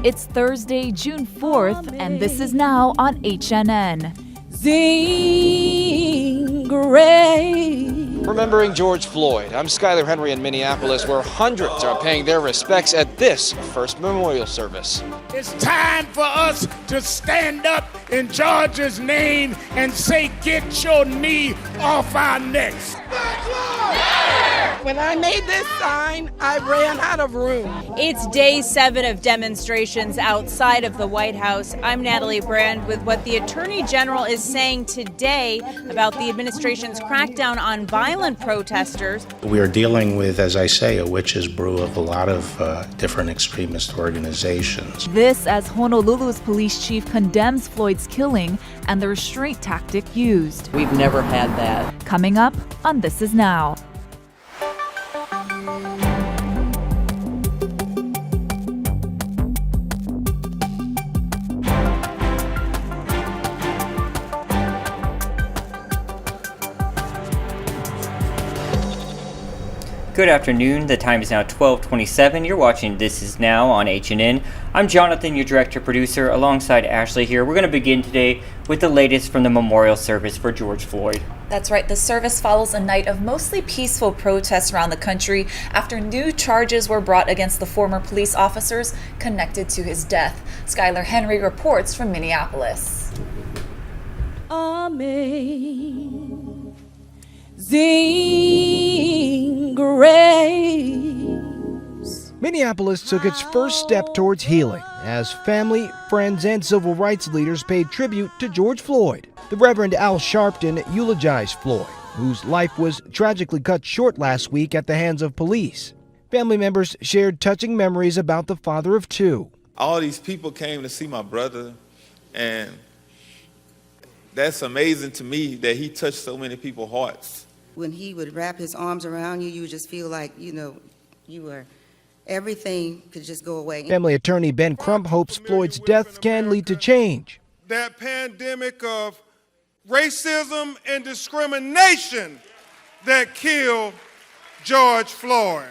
It's Thursday, June 4th, and this is now on HNN. Sing great. Remembering George Floyd, I'm Skylar Henry in Minneapolis, where hundreds are paying their respects at this first memorial service. It's time for us to stand up in George's name and say, get your knee off our necks. When I made this sign, I ran out of room. It's day 7 of demonstrations outside of the White House. I'm Natalie Brand with what the Attorney General is saying today about the administration's crackdown on violent protesters. We are dealing with, as I say, a witch's brew of a lot of different extremist organizations. This as Honolulu's police chief condemns Floyd's killing and the restraint tactic used. We've never had that. Coming up on This Is Now. Good afternoon. The time is now 12:27. You're watching This Is Now on HNN. I'm Jonathan, your director-producer, alongside Ashley here. We're going to begin today with the latest from the memorial service for George Floyd. That's right. The service follows a night of mostly peaceful protests around the country after new charges were brought against the former police officers connected to his death. Skylar Henry reports from Minneapolis. Amazing grace. Minneapolis took its first step towards healing as family, friends, and civil rights leaders paid tribute to George Floyd. The Reverend Al Sharpton eulogized Floyd, whose life was tragically cut short last week at the hands of police. Family members shared touching memories about the father of two. All these people came to see my brother, and that's amazing to me that he touched so many people's hearts. When he would wrap his arms around you, you would just feel like, you were, everything could just go away. Family attorney Ben Crump hopes Floyd's death can lead to change. That pandemic of racism and discrimination that killed George Floyd.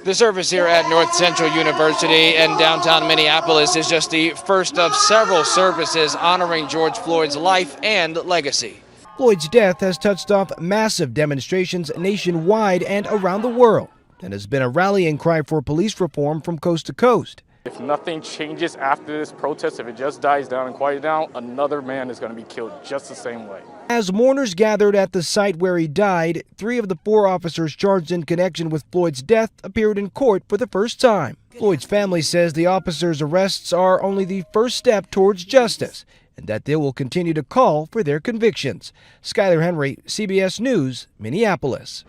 The service here at North Central University in downtown Minneapolis is just the first of several services honoring George Floyd's life and legacy. Floyd's death has touched off massive demonstrations nationwide and around the world, and has been a rallying cry for police reform from coast to coast. If nothing changes after this protest, if it just dies down and quiets down, another man is going to be killed just the same way. As mourners gathered at the site where he died, 3 of the 4 officers charged in connection with Floyd's death appeared in court for the first time. Floyd's family says the officers' arrests are only the first step towards justice, and that they will continue to call for their convictions. Skylar Henry, CBS News, Minneapolis.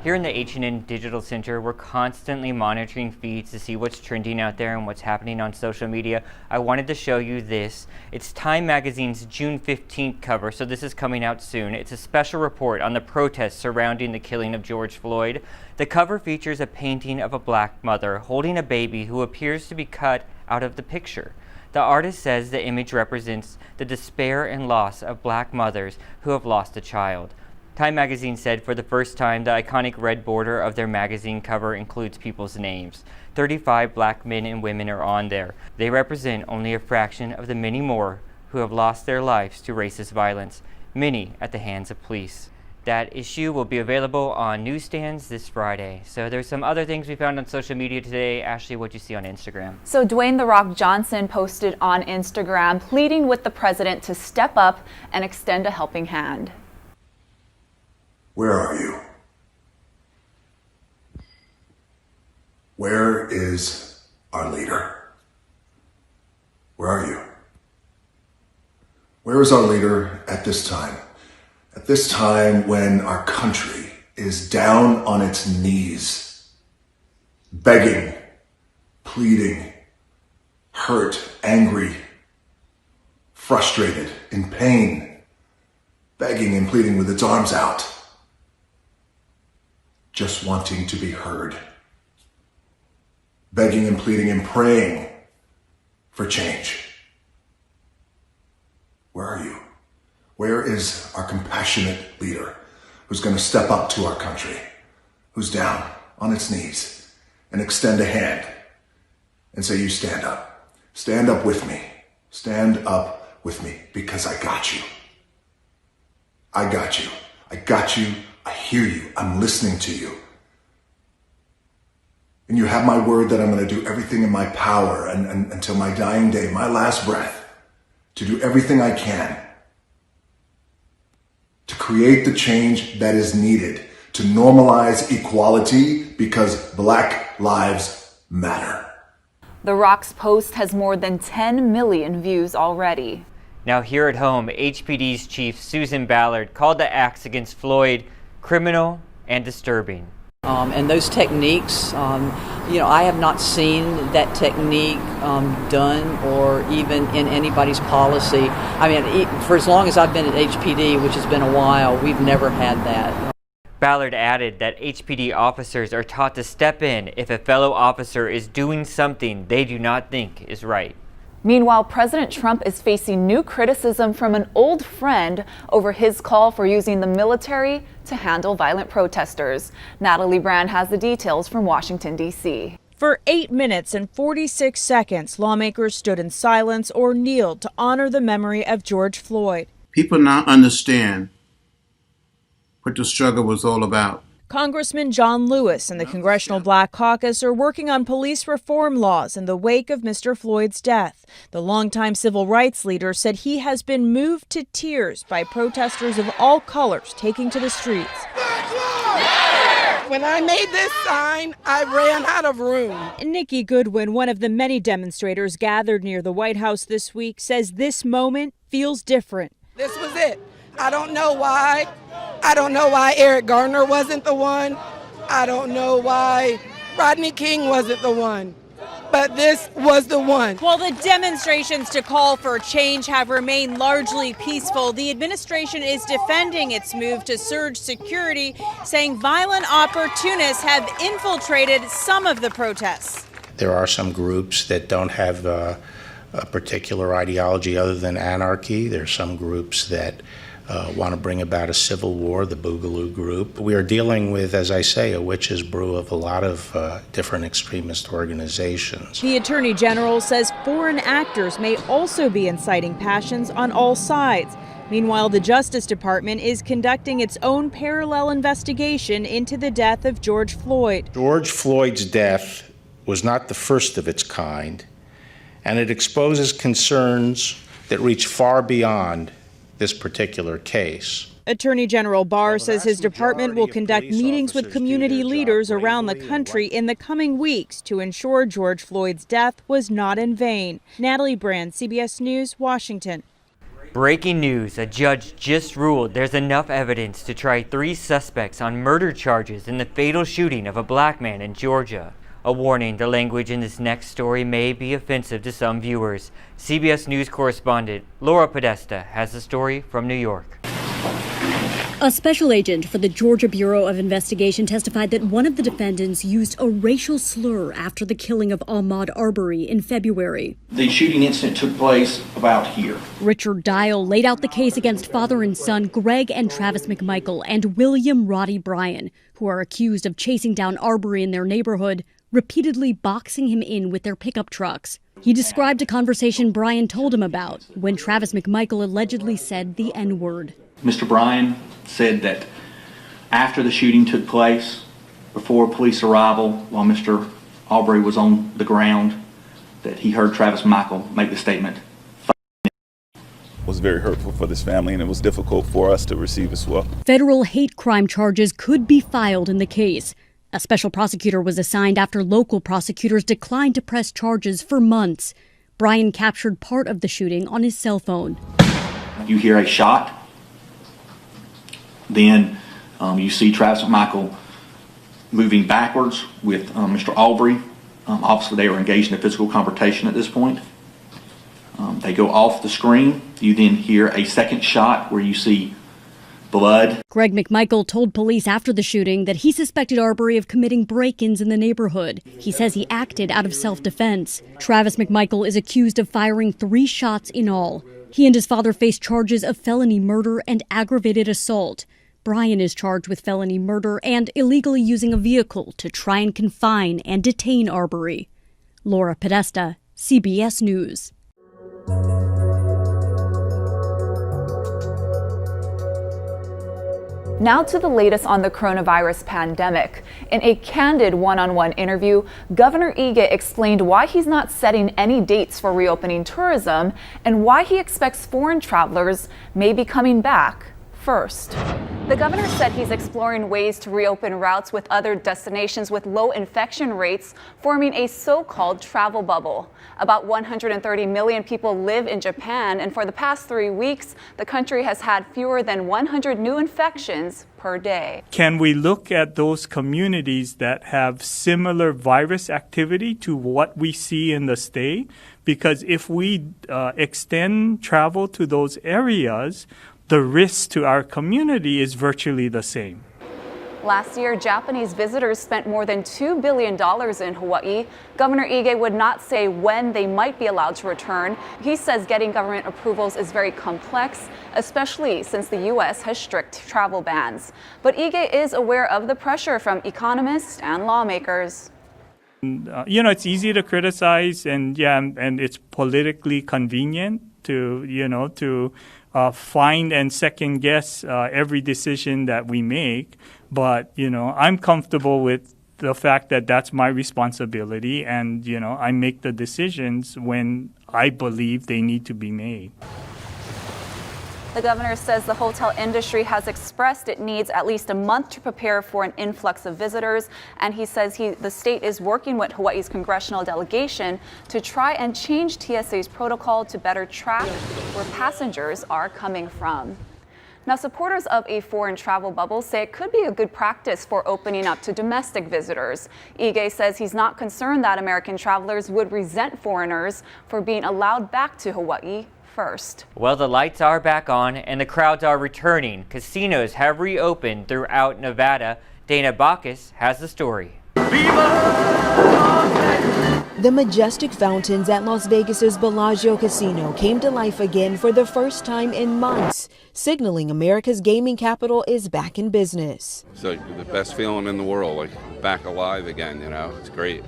Here in the HNN Digital Center, we're constantly monitoring feeds to see what's trending out there and what's happening on social media. I wanted to show you this. It's Time Magazine's June 15th cover, so this is coming out soon. It's a special report on the protests surrounding the killing of George Floyd. The cover features a painting of a black mother holding a baby who appears to be cut out of the picture. The artist says the image represents the despair and loss of black mothers who have lost a child. Time Magazine said for the first time the iconic red border of their magazine cover includes people's names. 35 black men and women are on there. They represent only a fraction of the many more who have lost their lives to racist violence, many at the hands of police. That issue will be available on newsstands this Friday. So there's some other things we found on social media today. Ashley, what'd you see on Instagram? So Dwayne "The Rock" Johnson posted on Instagram pleading with the president to step up and extend a helping hand. Where are you? Where is our leader? Where are you? Where is our leader at this time? At this time when our country is down on its knees, begging, pleading, hurt, angry, frustrated, in pain, begging and pleading with its arms out, just wanting to be heard, begging and pleading and praying for change. Where are you? Where is our compassionate leader who's going to step up to our country, who's down on its knees and extend a hand and say, you stand up. stand up with me. Stand up with me, because I got you. I got you. I got you. I hear you. I'm listening to you. And you have my word that I'm going to do everything in my power and until my dying day, my last breath, to do everything I can to create the change that is needed to normalize equality, because Black lives matter. The Rock's post has more than 10 million views already. Now here at home, HPD's Chief Susan Ballard called the acts against Floyd criminal and disturbing. And those techniques, I have not seen that technique done or even in anybody's policy. I mean, for as long as I've been at HPD, which has been a while, we've never had that. Ballard added that HPD officers are taught to step in if a fellow officer is doing something they do not think is right. Meanwhile, President Trump is facing new criticism from an old friend over his call for using the military to handle violent protesters. Natalie Brand has the details from Washington, D.C. For 8 minutes and 46 seconds, lawmakers stood in silence or kneeled to honor the memory of George Floyd. People now understand what the struggle was all about. Congressman John Lewis and the Congressional Black Caucus are working on police reform laws in the wake of Mr. Floyd's death. The longtime civil rights leader said he has been moved to tears by protesters of all colors taking to the streets. When I made this sign, I ran out of room. Nikki Goodwin, one of the many demonstrators gathered near the White House this week, says this moment feels different. This was it. I don't know why. I don't know why Eric Garner wasn't the one. I don't know why Rodney King wasn't the one. But this was the one. While the demonstrations to call for change have remained largely peaceful, the administration is defending its move to surge security, saying violent opportunists have infiltrated some of the protests. There are some groups that don't have a particular ideology other than anarchy. There are some groups that want to bring about a civil war, the Boogaloo group. We are dealing with, as I say, a witch's brew of a lot of different extremist organizations. The Attorney General says foreign actors may also be inciting passions on all sides. Meanwhile, the Justice Department is conducting its own parallel investigation into the death of George Floyd. George Floyd's death was not the first of its kind, and it exposes concerns that reach far beyond this particular case. Attorney General Barr says his department will conduct meetings with community leaders around the country in the coming weeks to ensure George Floyd's death was not in vain. Natalie Brand, CBS News, Washington. Breaking news, a judge just ruled there's enough evidence to try 3 suspects on murder charges in the fatal shooting of a black man in Georgia. A warning, the language in this next story may be offensive to some viewers. CBS News correspondent Laura Podesta has the story from New York. A special agent for the Georgia Bureau of Investigation testified that one of the defendants used a racial slur after the killing of Ahmaud Arbery in February. The shooting incident took place about here. Richard Dial laid out the case against father and son Greg and Travis McMichael and William Roddy Bryan, who are accused of chasing down Arbery in their neighborhood, repeatedly boxing him in with their pickup trucks. He described a conversation Bryan told him about when Travis McMichael allegedly said the N-word. Mr. Bryan said that after the shooting took place, before police arrival, while Mr. Arbery was on the ground, that he heard Travis McMichael make the statement. It was very hurtful for this family, and it was difficult for us to receive as well. Federal hate crime charges could be filed in the case. A special prosecutor was assigned after local prosecutors declined to press charges for months. Bryan captured part of the shooting on his cell phone. You hear a shot, then you see Travis McMichael moving backwards with Mr. Arbery. Obviously, they were engaged in a physical confrontation at this point. They go off the screen. You then hear a second shot where you see blood. Greg McMichael told police after the shooting that he suspected Arbery of committing break-ins in the neighborhood. He says he acted out of self-defense. Travis McMichael is accused of firing 3 shots in all. He and his father face charges of felony murder and aggravated assault. Bryan is charged with felony murder and illegally using a vehicle to try and confine and detain Arbery. Laura Podesta, CBS News. Now to the latest on the coronavirus pandemic. In a candid one-on-one interview, Governor Ige explained why he's not setting any dates for reopening tourism and why he expects foreign travelers may be coming back first. The governor said he's exploring ways to reopen routes with other destinations with low infection rates, forming a so-called travel bubble. About 130 million people live in Japan, and for the past 3 weeks, the country has had fewer than 100 new infections per day. Can we look at those communities that have similar virus activity to what we see in the state? Because if we extend travel to those areas, the risk to our community is virtually the same. Last year, Japanese visitors spent more than $2 billion in Hawaii. Governor Ige would not say when they might be allowed to return. He says getting government approvals is very complex, especially since the U.S. has strict travel bans. But Ige is aware of the pressure from economists and lawmakers. It's easy to criticize, and it's politically convenient to find and second guess every decision that we make. But, I'm comfortable with the fact that that's my responsibility, and, I make the decisions when I believe they need to be made. The governor says the hotel industry has expressed it needs at least a month to prepare for an influx of visitors, and he says the state is working with Hawaii's congressional delegation to try and change TSA's protocol to better track where passengers are coming from. Now, supporters of a foreign travel bubble say it could be a good practice for opening up to domestic visitors. Ige says he's not concerned that American travelers would resent foreigners for being allowed back to Hawaii first. Well, the lights are back on and the crowds are returning. Casinos have reopened throughout Nevada. Dana Bacchus has the story. The majestic fountains at Las Vegas's Bellagio Casino came to life again for the first time in months, signaling America's gaming capital is back in business. It's like the best feeling in the world, like back alive again, It's great.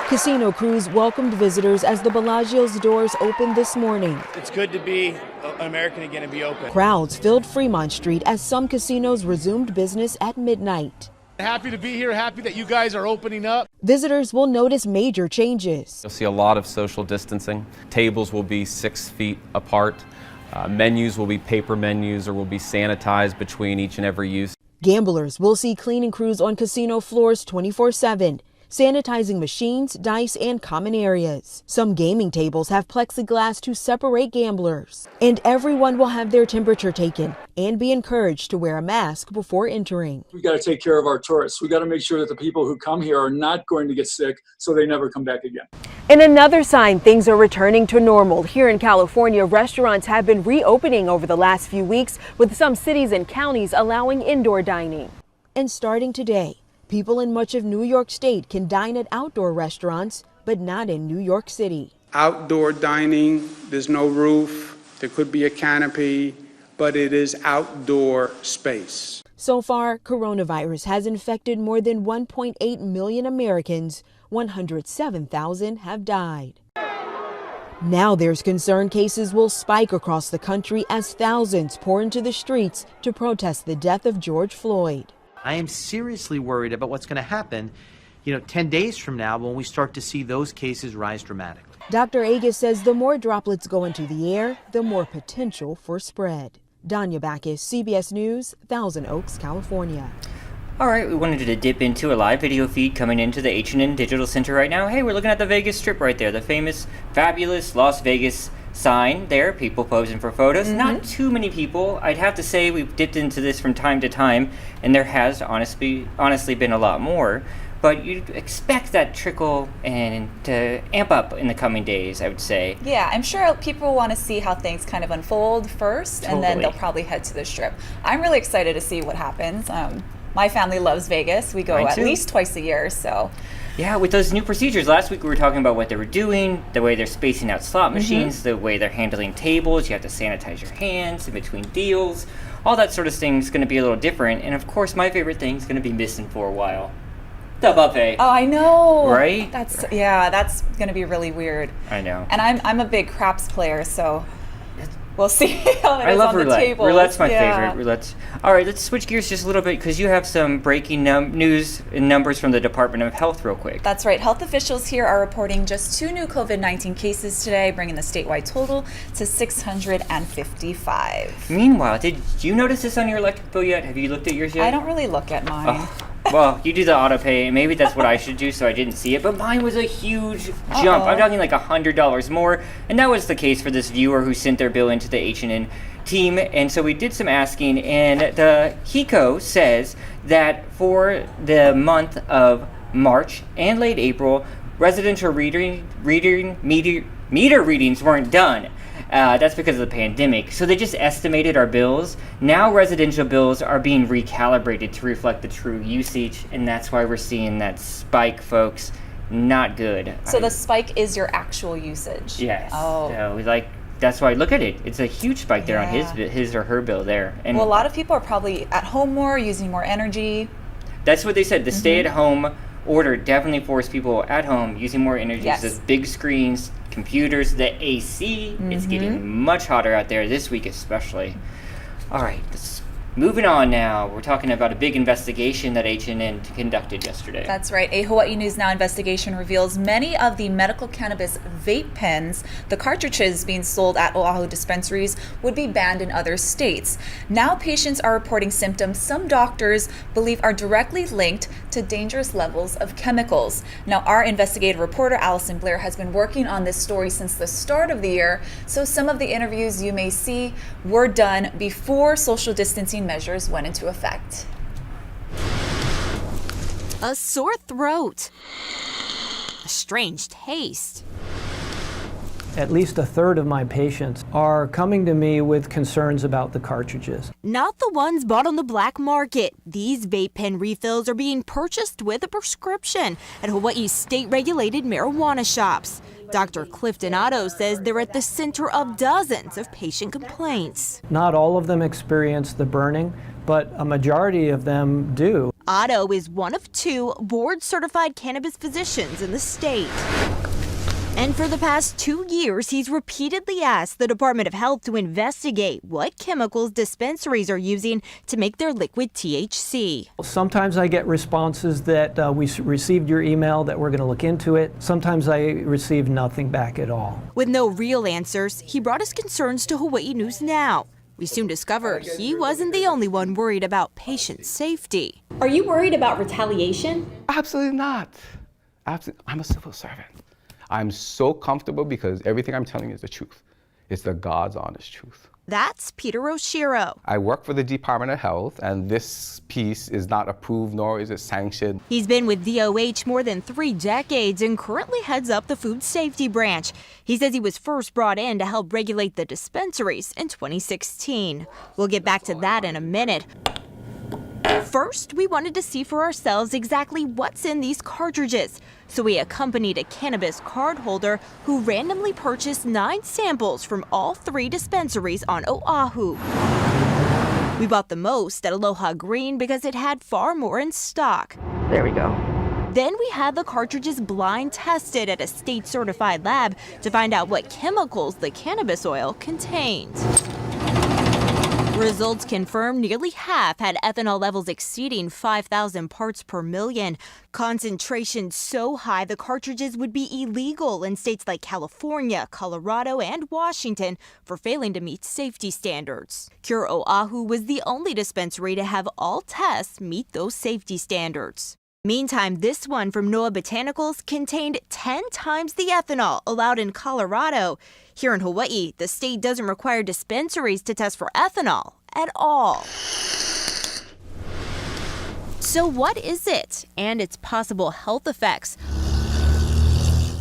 Casino crews welcomed visitors as the Bellagio's doors opened this morning. It's good to be American again and be open. Crowds filled Fremont Street as some casinos resumed business at midnight. Happy to be here, happy that you guys are opening up. Visitors will notice major changes. You'll see a lot of social distancing. Tables will be 6 feet apart. Menus will be paper menus or will be sanitized between each and every use. Gamblers will see cleaning crews on casino floors 24/7. Sanitizing machines, dice, and common areas. Some gaming tables have plexiglass to separate gamblers. And everyone will have their temperature taken and be encouraged to wear a mask before entering. We got to take care of our tourists. We got to make sure that the people who come here are not going to get sick so they never come back again. In another sign, things are returning to normal. Here in California, restaurants have been reopening over the last few weeks, with some cities and counties allowing indoor dining. And starting today, people in much of New York State can dine at outdoor restaurants, but not in New York City. Outdoor dining, there's no roof, there could be a canopy, but it is outdoor space. So far, coronavirus has infected more than 1.8 million Americans. 107,000 have died. Now there's concern cases will spike across the country as thousands pour into the streets to protest the death of George Floyd. I am seriously worried about what's going to happen, 10 days from now when we start to see those cases rise dramatically. Dr. Agus says the more droplets go into the air, the more potential for spread. Danya Bacchus, CBS News, Thousand Oaks, California. All right, we wanted to dip into a live video feed coming into the H&N Digital Center right now. Hey, we're looking at the Vegas Strip right there, the famous, fabulous Las Vegas sign there, people posing for photos. Not too many people. I'd have to say we've dipped into this from time to time, and there has honestly been a lot more. But you'd expect that trickle and to amp up in the coming days, I would say. Yeah, I'm sure people want to see how things kind of unfold first, and then they'll probably head to the Strip. I'm really excited to see what happens. My family loves Vegas. We go at least twice a year, so. Yeah, with those new procedures. Last week we were talking about what they were doing, the way they're spacing out slot machines, the way they're handling tables. You have to sanitize your hands in between deals. All that sort of thing is going to be a little different. And of course, my favorite thing is going to be missing for a while. The buffet. Oh, I know. Right? That's gonna be really weird. I know. And I'm a big craps player, so we'll see how it I is love on roulette. the table. Roulette's my favorite. Roulette's. All right, let's switch gears just a little bit because you have some breaking news and numbers from the Department of Health real quick. That's right. Health officials here are reporting just 2 new COVID-19 cases today, bringing the statewide total to 655. Meanwhile, did you notice this on your electric bill yet? Have you looked at yours yet? I don't really look at mine. Oh. Well, you do the auto pay. Maybe that's what I should do, so I didn't see it. But mine was a huge jump. I'm talking like $100 more, and that was the case for this viewer who sent their bill into the H&N team. And so we did some asking, and the HECO says that for the month of March and late April, residential meter readings weren't done. That's because of the pandemic. So they just estimated our bills. Now residential bills are being recalibrated to reflect the true usage, and that's why we're seeing that spike, folks. Not good. So the spike is your actual usage? Yes. Oh. So that's why, look at it. It's a huge spike there on his or her bill there. And well, a lot of people are probably at home more, using more energy. That's what they said. The stay-at-home order definitely forced people at home using more energy. Yes. Those big screens, computers, the AC. It's getting much hotter out there this week especially. All right, moving on now. We're talking about a big investigation that H&N conducted yesterday. That's right. A Hawaii News Now investigation reveals many of the medical cannabis vape pens, the cartridges being sold at Oahu dispensaries, would be banned in other states. Now patients are reporting symptoms some doctors believe are directly linked to dangerous levels of chemicals. Now, our investigative reporter, Allison Blair, has been working on this story since the start of the year, so some of the interviews you may see were done before social distancing measures went into effect. A sore throat. A strange taste. At least a third of my patients are coming to me with concerns about the cartridges. Not the ones bought on the black market. These vape pen refills are being purchased with a prescription at Hawaii's state-regulated marijuana shops. Dr. Clifton Otto says they're at the center of dozens of patient complaints. Not all of them experience the burning, but a majority of them do. Otto is one of 2 board-certified cannabis physicians in the state. And for the past 2 years, he's repeatedly asked the Department of Health to investigate what chemicals dispensaries are using to make their liquid THC. Sometimes I get responses that we received your email, that we're going to look into it. Sometimes I receive nothing back at all. With no real answers, he brought his concerns to Hawaii News Now. We soon discovered he wasn't the only one worried about patient safety. Are you worried about retaliation? Absolutely not. Absolutely. I'm a civil servant. I'm so comfortable because everything I'm telling you is the truth. It's the God's honest truth. That's Peter Oshiro. I work for the Department of Health, and this piece is not approved nor is it sanctioned. He's been with DOH more than 3 decades and currently heads up the food safety branch. He says he was first brought in to help regulate the dispensaries in 2016. We'll get back to that in a minute. First, we wanted to see for ourselves exactly what's in these cartridges. So we accompanied a cannabis card holder who randomly purchased 9 samples from all 3 dispensaries on Oahu. We bought the most at Aloha Green because it had far more in stock. There we go. Then we had the cartridges blind tested at a state-certified lab to find out what chemicals the cannabis oil contained. Results confirmed nearly half had ethanol levels exceeding 5,000 parts per million. Concentration so high the cartridges would be illegal in states like California, Colorado, and Washington for failing to meet safety standards. Cure Oahu was the only dispensary to have all tests meet those safety standards. Meantime, this one from Noah Botanicals contained 10 times the ethanol allowed in Colorado. Here in Hawaii, the state doesn't require dispensaries to test for ethanol at all. So what is it and its possible health effects?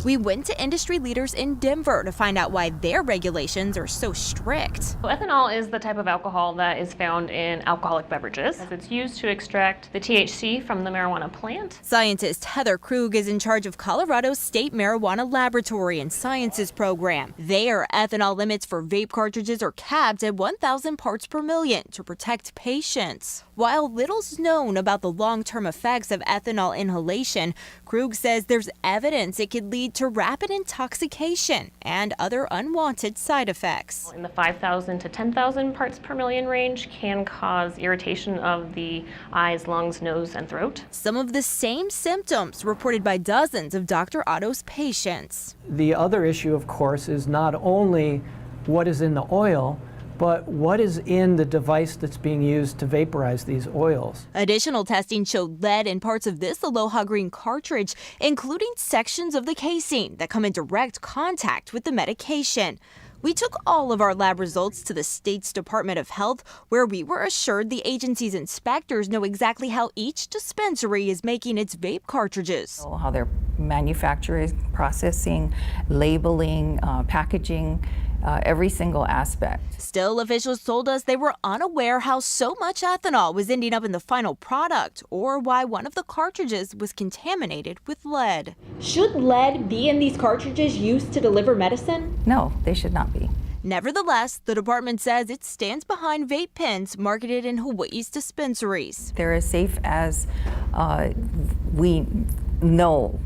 We went to industry leaders in Denver to find out why their regulations are so strict. Ethanol is the type of alcohol that is found in alcoholic beverages. It's used to extract the THC from the marijuana plant. Scientist Heather Krug is in charge of Colorado's State Marijuana Laboratory and Sciences Program. Their ethanol limits for vape cartridges are capped at 1,000 parts per million to protect patients. While little's known about the long-term effects of ethanol inhalation, Krug says there's evidence it could lead to rapid intoxication and other unwanted side effects. In the 5,000 to 10,000 parts per million range can cause irritation of the eyes, lungs, nose, and throat. Some of the same symptoms reported by dozens of Dr. Otto's patients. The other issue, of course, is not only what is in the oil, but what is in the device that's being used to vaporize these oils. Additional testing showed lead in parts of this Aloha Green cartridge, including sections of the casing that come in direct contact with the medication. We took all of our lab results to the state's Department of Health, where we were assured the agency's inspectors know exactly how each dispensary is making its vape cartridges. How they're manufacturing, processing, labeling, packaging, every single aspect. Still, officials told us they were unaware how so much ethanol was ending up in the final product or why one of the cartridges was contaminated with lead. Should lead be in these cartridges used to deliver medicine? No, they should not be. Nevertheless, the department says it stands behind vape pens marketed in Hawaii's dispensaries. They're as safe as we know,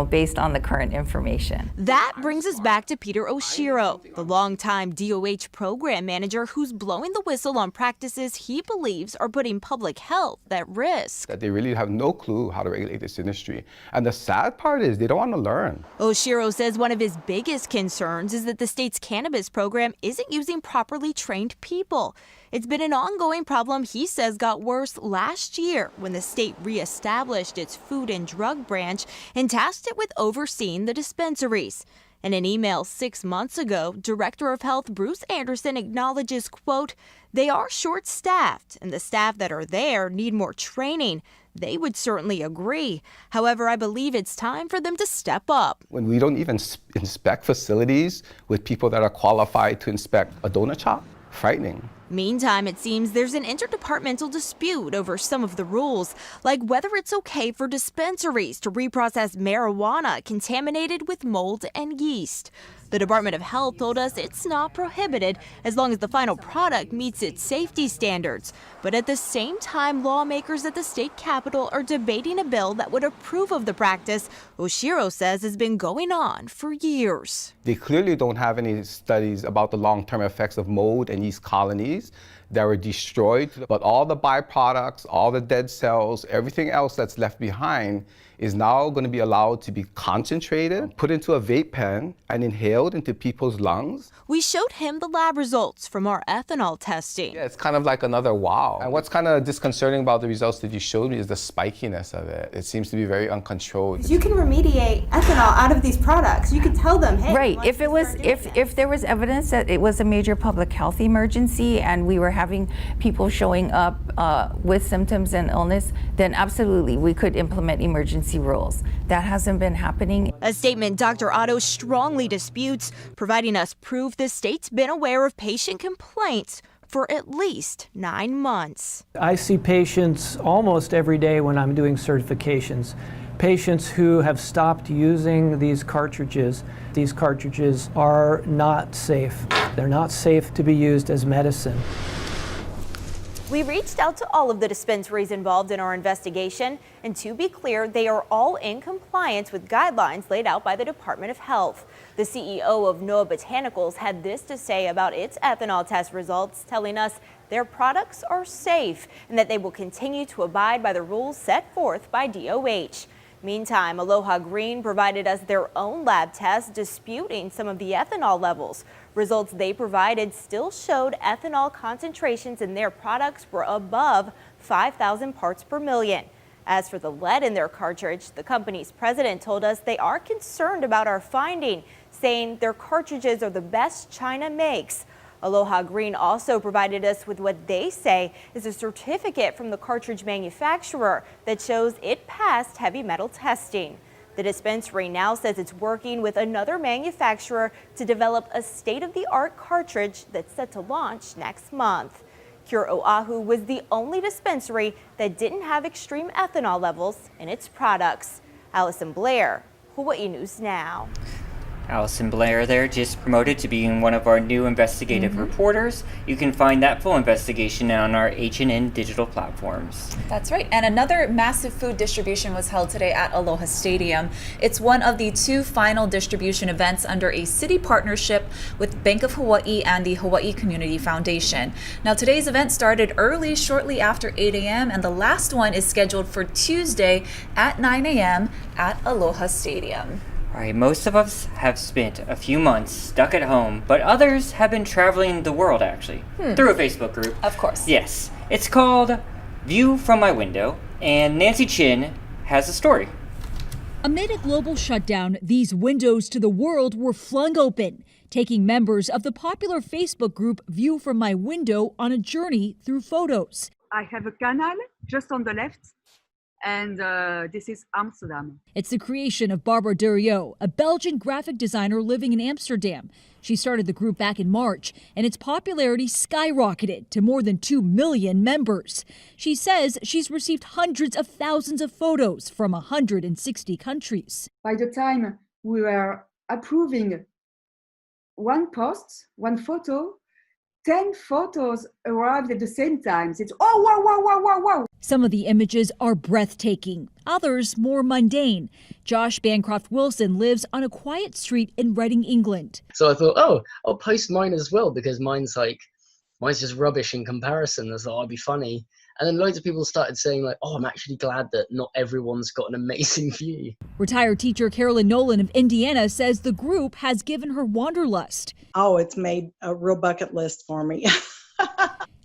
based on the current information. That brings us back to Peter Oshiro, the longtime DOH program manager who's blowing the whistle on practices he believes are putting public health at risk. That they really have no clue how to regulate this industry. And the sad part is they don't want to learn. Oshiro says one of his biggest concerns is that the state's cannabis program isn't using properly trained people. It's been an ongoing problem he says got worse last year when the state reestablished its Food and Drug branch and tasked it with overseeing the dispensaries. In an email 6 months ago, Director of Health Bruce Anderson acknowledges, quote, they are short-staffed and the staff that are there need more training. They would certainly agree. However, I believe it's time for them to step up. When we don't even inspect facilities with people that are qualified to inspect a donut shop, frightening. Meantime, it seems there's an interdepartmental dispute over some of the rules, like whether it's okay for dispensaries to reprocess marijuana contaminated with mold and yeast. The Department of Health told us it's not prohibited as long as the final product meets its safety standards. But at the same time, lawmakers at the state capitol are debating a bill that would approve of the practice Oshiro says has been going on for years. They clearly don't have any studies about the long-term effects of mold and yeast colonies that were destroyed, but all the byproducts, all the dead cells, everything else that's left behind is now going to be allowed to be concentrated, put into a vape pen, and inhaled into people's lungs. We showed him the lab results from our ethanol testing. Yeah, it's kind of like another wow. And what's kind of disconcerting about the results that you showed me is the spikiness of it. It seems to be very uncontrolled. You can remediate ethanol out of these products. You can tell them, hey. Right. If there was evidence that it was a major public health emergency and we were having people showing up with symptoms and illness, then absolutely we could implement emergency rules. That hasn't been happening. A statement Dr. Otto strongly disputes, providing us proof the state's been aware of patient complaints for at least 9 months. I see patients almost every day when I'm doing certifications. Patients who have stopped using these cartridges. These cartridges are not safe. They're not safe to be used as medicine. We reached out to all of the dispensaries involved in our investigation, and to be clear, they are all in compliance with guidelines laid out by the Department of Health. The CEO of NOAA Botanicals had this to say about its ethanol test results, telling us their products are safe and that they will continue to abide by the rules set forth by DOH. Meantime, Aloha Green provided us their own lab test disputing some of the ethanol levels. Results they provided still showed ethanol concentrations in their products were above 5,000 parts per million. As for the lead in their cartridge, the company's president told us they are concerned about our finding, saying their cartridges are the best China makes. Aloha Green also provided us with what they say is a certificate from the cartridge manufacturer that shows it passed heavy metal testing. The dispensary now says it's working with another manufacturer to develop a state-of-the-art cartridge that's set to launch next month. Cure Oahu was the only dispensary that didn't have extreme ethanol levels in its products. Allison Blair, Hawaii News Now. Allison Blair there, just promoted to being one of our new investigative reporters. You can find that full investigation on our H&N digital platforms. That's right. And another massive food distribution was held today at Aloha Stadium. It's one of the 2 final distribution events under a city partnership with Bank of Hawaii and the Hawaii Community Foundation. Now, today's event started early, shortly after 8 a.m., and the last one is scheduled for Tuesday at 9 a.m. at Aloha Stadium. All right, most of us have spent a few months stuck at home, but others have been traveling the world, actually, through a Facebook group. Of course. Yes. It's called View from My Window, and Nancy Chin has a story. Amid a global shutdown, these windows to the world were flung open, taking members of the popular Facebook group View from My Window on a journey through photos. I have a canal just on the left, and this is Amsterdam. It's the creation of Barbara Durieux, a Belgian graphic designer living in Amsterdam. She started the group back in March, and its popularity skyrocketed to more than 2 million members. She says she's received hundreds of thousands of photos from 160 countries. By the time we were approving one post, one photo, 10 photos arrived at the same time. It's oh, wow, wow, wow, wow, wow. Some of the images are breathtaking, others more mundane. Josh Bancroft Wilson lives on a quiet street in Reading, England. So I thought, oh, I'll post mine as well because mine's just rubbish in comparison. I thought I'd be funny. And then loads of people started saying like, oh, I'm actually glad that not everyone's got an amazing view. Retired teacher Carolyn Nolan of Indiana says the group has given her wanderlust. Oh, it's made a real bucket list for me.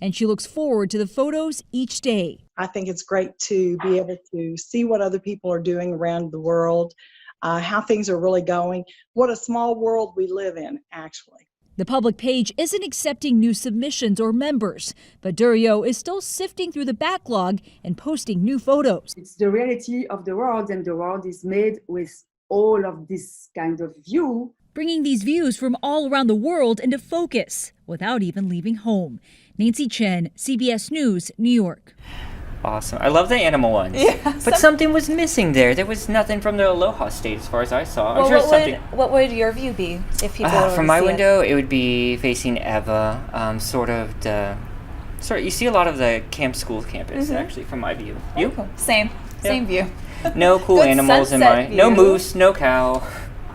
And she looks forward to the photos each day. I think it's great to be able to see what other people are doing around the world, how things are really going, what a small world we live in, actually. The public page isn't accepting new submissions or members, but Durieux is still sifting through the backlog and posting new photos. It's the reality of the world, and the world is made with all of this kind of view. Bringing these views from all around the world into focus without even leaving home. Nancy Chen, CBS News, New York. Awesome. I love the animal ones. Yeah, but something was missing there. There was nothing from the Aloha State as far as I saw. I'm sure what would your view be if people were from to my see window, it would be facing Eva, you see a lot of the Camp School campus, actually, from my view. You? Cool. Same view. No cool Good animals in my... view. No moose, no cow.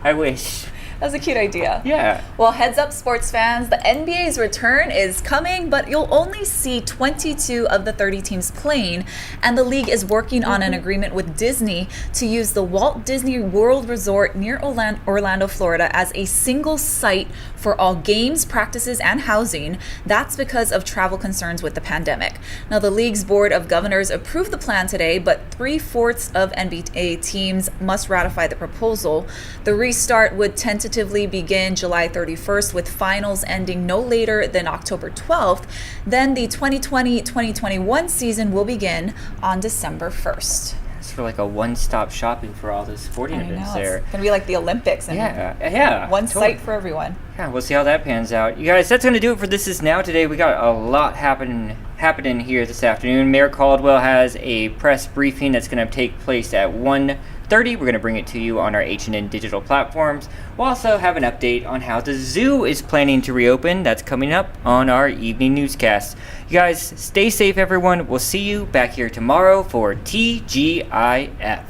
I wish. That's a cute idea. Yeah. Well, heads up, sports fans. The NBA's return is coming, but you'll only see 22 of the 30 teams playing. And the league is working on an agreement with Disney to use the Walt Disney World Resort near Orlando, Florida as a single site for all games, practices, and housing. That's because of travel concerns with the pandemic. Now, the league's board of governors approved the plan today, but 3/4 of NBA teams must ratify the proposal. The restart would tentatively begin July 31st, with finals ending no later than October 12th. Then the 2020-2021 season will begin on December 1st. It's for like a one-stop shopping for all the sporting events there. It's going to be like the Olympics. And one site for everyone. Yeah, we'll see how that pans out. You guys, that's going to do it for This Is Now today. We got a lot happening here this afternoon. Mayor Caldwell has a press briefing that's going to take place at 1:30. We're going to bring it to you on our H&N digital platforms. We'll also have an update on how the zoo is planning to reopen. That's coming up on our evening newscast. You guys, stay safe, everyone. We'll see you back here tomorrow for TGIF.